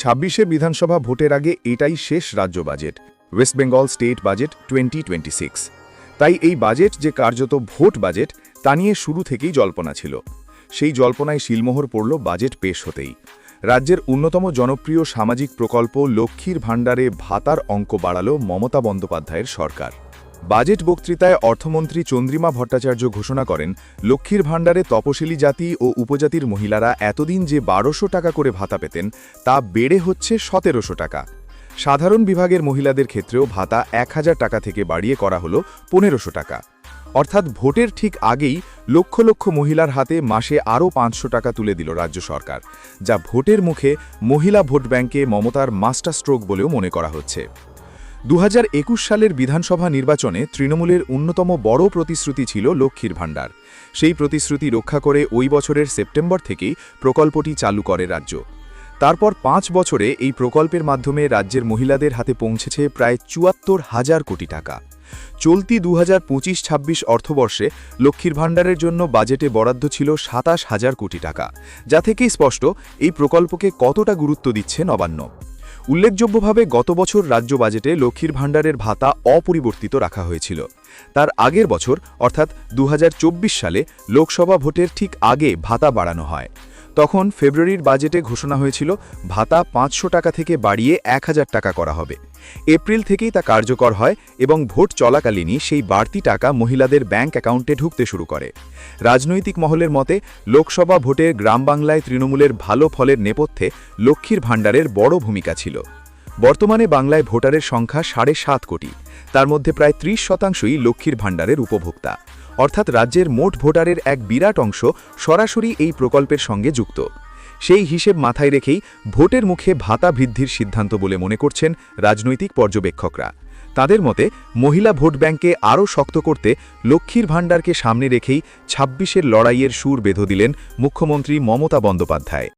২৬শে বিধানসভা ভোটের আগে এটাই শেষ রাজ্য budget, West Bengal state budget 2026। তাই এই বাজেট যে কার্যত ভোট বাজেট তা নিয়ে শুরু থেকেই জল্পনা ছিল। সেই জল্পনায় শিলমোহর পড়ল বাজেট পেশ হতেই। রাজ্যের অন্যতম জনপ্রিয় সামাজিক প্রকল্প লক্ষ্মীর ভাণ্ডারে ভাতার অঙ্ক বাড়াল মমতা বন্দ্যোপাধ্যায়ের সরকার। বাজেট বক্তৃতায় অর্থমন্ত্রী চন্দ্রিমা ভট্টাচার্য ঘোষণা করেন, লক্ষ্মীর ভাণ্ডারে তপশিলি জাতি ও উপজাতির মহিলারা এতদিন যে ১২০০ টাকা করে ভাতা পেতেন তা বেড়ে হচ্ছে ১৭০০ টাকা। সাধারণ বিভাগের মহিলাদের ক্ষেত্রেও ভাতা ১,০০০ টাকা থেকে বাড়িয়ে করা হল ১৫০০ টাকা। অর্থাৎ ভোটের ঠিক আগেই লক্ষ লক্ষ মহিলার হাতে মাসে আরও ৫০০ টাকা তুলে দিল রাজ্য সরকার, যা ভোটের মুখে মহিলা ভোট ব্যাংকে মমতার মাস্টার স্ট্রোক বলেও মনে করা হচ্ছে। ২০২১ সালের বিধানসভা নির্বাচনে তৃণমূলের অন্যতম বড় প্রতিশ্রুতি ছিল লক্ষ্মীর ভাণ্ডার। সেই প্রতিশ্রুতি রক্ষা করে ওই বছরের সেপ্টেম্বর থেকেই প্রকল্পটি চালু করে রাজ্য। তারপর ৫ বছরে এই প্রকল্পের মাধ্যমে রাজ্যের মহিলাদের হাতে পৌঁছেছে প্রায় ৭৪,০০০ কোটি টাকা। চলতি ২০২৫-২৬ অর্থবর্ষে লক্ষ্মীর ভাণ্ডারের জন্য বাজেটে বরাদ্দ ছিল ২৭,০০০ কোটি টাকা, যা থেকেই স্পষ্ট এই প্রকল্পকে কতটা গুরুত্ব দিচ্ছে নবান্ন। উল্লেখযোগ্যভাবে গত বছর রাজ্য বাজেটে লক্ষ্মীর ভাণ্ডারের ভাতা অপরিবর্তিত রাখা হয়েছিল। তার আগের বছর অর্থাৎ ২০২৪ সালে লোকসভা ভোটের ঠিক আগে ভাতা বাড়ানো হয়। তখন ফেব্রুয়ারির বাজেটে ঘোষণা হয়েছিল ভাতা ৫০০ টাকা থেকে বাড়িয়ে ১,০০০ টাকা করা হবে। এপ্রিল থেকেই তা কার্যকর হয় এবং ভোট চলাকালীনই সেই বাড়তি টাকা মহিলাদের ব্যাংক অ্যাকাউন্টে ঢুকতে শুরু করে। রাজনৈতিক মহলের মতে লোকসভা ভোটে গ্রাম বাংলায় তৃণমূলের ভালো ফলের নেপথ্যে লক্ষ্মীর ভাণ্ডারের বড় ভূমিকা ছিল। বর্তমানে বাংলায় ভোটারের সংখ্যা ৭.৫ কোটি, তার মধ্যে প্রায় ৩০% লক্ষ্মীর ভাণ্ডারের উপভোক্তা। অর্থাৎ রাজ্যের মোট ভোটারের এক বিরাট অংশ সরাসরি এই প্রকল্পের সঙ্গে যুক্ত। সেই হিসেব মাথায় রেখেই ভোটের মুখে ভাতা বৃদ্ধির সিদ্ধান্ত বলে মনে করছেন রাজনৈতিক পর্যবেক্ষকরা। তাদের মতে মহিলা ভোট ব্যাংকে আরও শক্ত করতে লক্ষ্মীর ভাণ্ডারকে সামনে রেখেই ২৬-এর লড়াইয়ের সুর বেঁধে দিলেন মুখ্যমন্ত্রী মমতা বন্দ্যোপাধ্যায়।